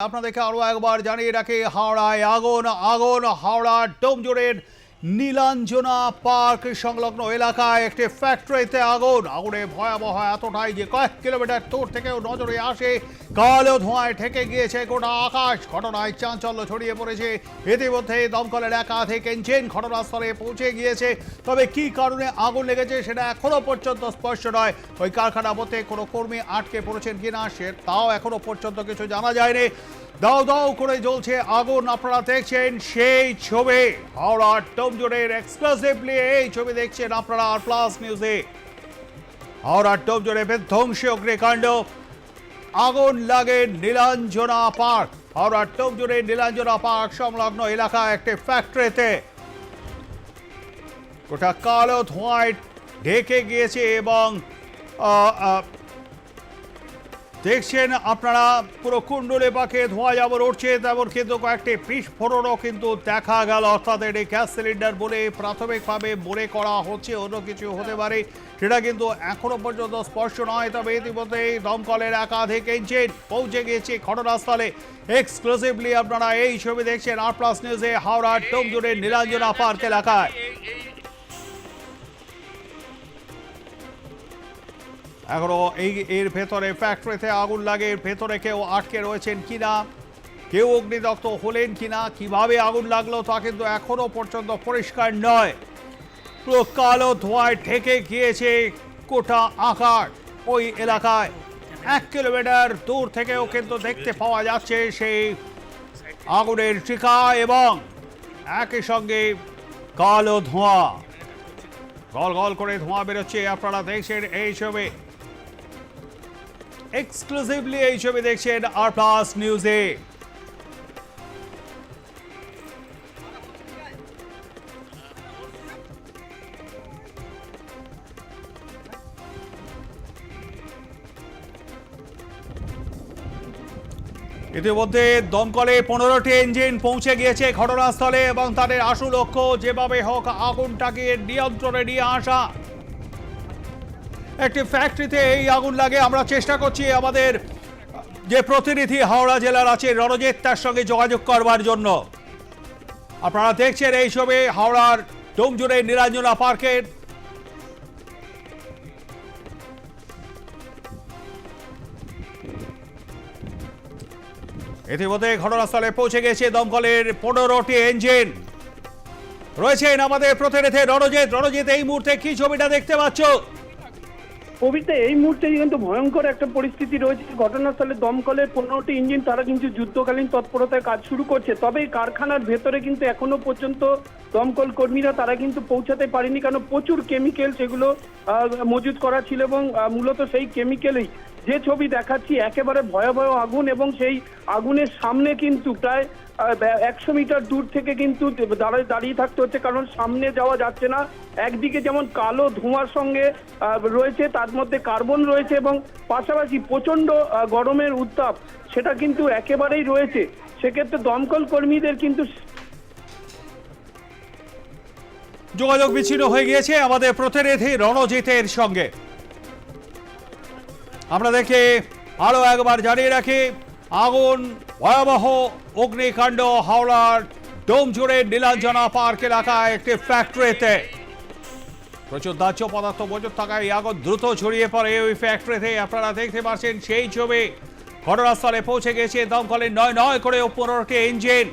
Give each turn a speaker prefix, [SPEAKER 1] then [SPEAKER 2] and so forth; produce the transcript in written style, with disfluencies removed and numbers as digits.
[SPEAKER 1] আপনাদেরকে আরো একবার জানিয়ে রাখি, হাওড়ায় আগুন আগুন হাওড়ার ডোমজুড়ের নীলাঞ্জনা পার্ক সংলগ্ন এলাকায় একটি ফ্যাক্টরিতে আগুনে ভয়াবহ এতটাই যে কয়েক কিলোমিটার দূর থেকেও নজরে আসে। কালো ধোঁয়ায় ঢেকে গিয়েছে গোটা আকাশ। ঘটনায় চাঞ্চল্য ছড়িয়ে পড়েছে। ইতিমধ্যে দমকলের একাধিক ইঞ্জিন ঘটনাস্থলে পৌঁছে গিয়েছে। তবে কি কারণে আগুন লেগেছে সেটা এখনো পর্যন্ত স্পষ্ট নয়। ওই কারখানা মধ্যে কোনো কর্মী আটকে পড়েছেন কিনা তাও এখনো পর্যন্ত কিছু জানা যায়নি। দাও দাও করে জ্বলছে আগুন। আপনারা দেখছেন সেই ছবি হাওড়ার ডোমজুড়ের এক্সক্লুসিভলি। এই ছবি দেখছেন আপনারা আর প্লাস নিউজে। হাওড়ার ডোমজুড়ে বিধ্বংসী অগ্নিকাণ্ড। আগুন লাগে নীলাঞ্জনা পার্ক। হাওড়ার ডোমজুড়ে নীলাঞ্জনা পার্ক সংলগ্ন এলাকায় একটি ফ্যাক্টরিতে গোটা কালো ধোঁয়ায় ঢেকে গিয়েছে এবং দেখছেন আপনারা পুরো কুণ্ডলে পাকে ধোঁয়া যেমন উঠছে তেমন কিন্তু কয়েকটি বিস্ফোরণও কিন্তু দেখা গেল। অর্থাৎ এটি গ্যাস সিলিন্ডার বলে প্রাথমিকভাবে মনে করা হচ্ছে, অন্য কিছু হতে পারে সেটা কিন্তু এখনো পর্যন্ত স্পষ্ট নয়। তবে ইতিমধ্যে দমকলের একাধিক ইঞ্জিন পৌঁছে গিয়েছে ঘটনাস্থলে। এক্সক্লুসিভলি আপনারা এই ছবি দেখছেন আর প্লাস নিউজে হাওড়ার ডোমজুড়ের নীলাঞ্জনা পার্ক এলাকায়। এখনো এর ভেতরে ফ্যাক্টরিতে আগুন লাগে। এর ভেতরে কেউ আটকে রয়েছেন কিনা, কেউ অগ্নিদগ্ধ হলেন কিনা, কিভাবে আগুন লাগলো তা কিন্তু এখনো পর্যন্ত পরিষ্কার নয়। পুরো কালো ধোঁয়ায় ঢেকে গিয়েছে গোটা আকাশ। ওই এলাকায় 1 কিলোমিটার দূর থেকেও কিন্তু দেখতে পাওয়া যাচ্ছে সেই আগুনের শিখা এবং একই সঙ্গে কালো ধোঁয়া, গল গল করে ধোঁয়া বেরোচ্ছে। আপনারা দেখছেন এই ছবি এক্সক্লুসিভলি, এই ছবি দেখছেন আর প্লাস নিউজে। ইতিমধ্যে দমকলে 15টি ইঞ্জিন পৌঁছে গিয়েছে ঘটনাস্থলে এবং তাদের আশু লক্ষ্য যেভাবে হোক আগুনটাকে নিয়ন্ত্রণে নিয়ে আসা। একটি ফ্যাক্টরিতে এই আগুন লাগে। আমরা চেষ্টা করছি আমাদের যে প্রতিনিধি হাওড়া জেলার আছে রণজিৎ, তার সঙ্গে যোগাযোগ করবার জন্য। আপনারা দেখছেন এই ছবি হাওড়ার ডোমজুড়ে নীলাঞ্জনা পার্কের। ইতিমধ্যে ঘটনাস্থলে পৌঁছে গেছে দমকলের 15টি ইঞ্জিন। রয়েছেন আমাদের প্রতিনিধি রণজিৎ। রণজিৎ, এই মুহূর্তে কি ছবিটা দেখতে পাচ্ছ?
[SPEAKER 2] কবিতা, এই মুহূর্তে কিন্তু ভয়ঙ্কর একটা পরিস্থিতি রয়েছে। ঘটনাস্থলে দমকলের 15টি ইঞ্জিন তারা কিন্তু যুদ্ধকালীন তৎপরতায় কাজ শুরু করছে। তবে এই কারখানার ভেতরে কিন্তু এখনো পর্যন্ত দমকল কর্মীরা তারা কিন্তু পৌঁছাতে পারেনি, কারণ প্রচুর কেমিক্যাল সেগুলো মজুত করা ছিল এবং মূলত সেই কেমিক্যালেই যে ছবি দেখাচ্ছি একেবারে ভয়াবহ আগুন। এবং সেই আগুনের সামনে কিন্তু প্রায় 100 মিটার দূর থেকে কিন্তু দাঁড়িয়ে থাকতে হচ্ছে, কারণ সামনে যাওয়া যাচ্ছে না। একদিকে যেমন কালো ধোঁয়ার সঙ্গে রয়েছে, তার মধ্যে কার্বন রয়েছে এবং পাশাপাশি প্রচন্ড গরমের উত্তাপ সেটা কিন্তু একেবারেই রয়েছে। সেক্ষেত্রে দমকল কর্মীদের কিন্তু
[SPEAKER 1] যোগাযোগ বিচ্ছিন্ন হয়ে গিয়েছে আমাদের প্রতিনিধি রণজিতের সঙ্গে। আমরা দেখে আরো একবার জানিয়ে রাখি, আগুন ভয়াবহ অগ্নিকাণ্ড হাওড়ার ডোমজুড়ে নীলাঞ্জনা পার্ক এলাকায় একটি ফ্যাক্টরিতে। প্রচুর দাহ্য পদার্থ মজুত থাকায় এই আগুন দ্রুত ছড়িয়ে পড়ে ওই ফ্যাক্টরিতে। আপনারা দেখতে পাচ্ছেন সেই ছবি। ঘটনাস্থলে পৌঁছে গেছে দমকলের 9 করে 15টি ইঞ্জিন।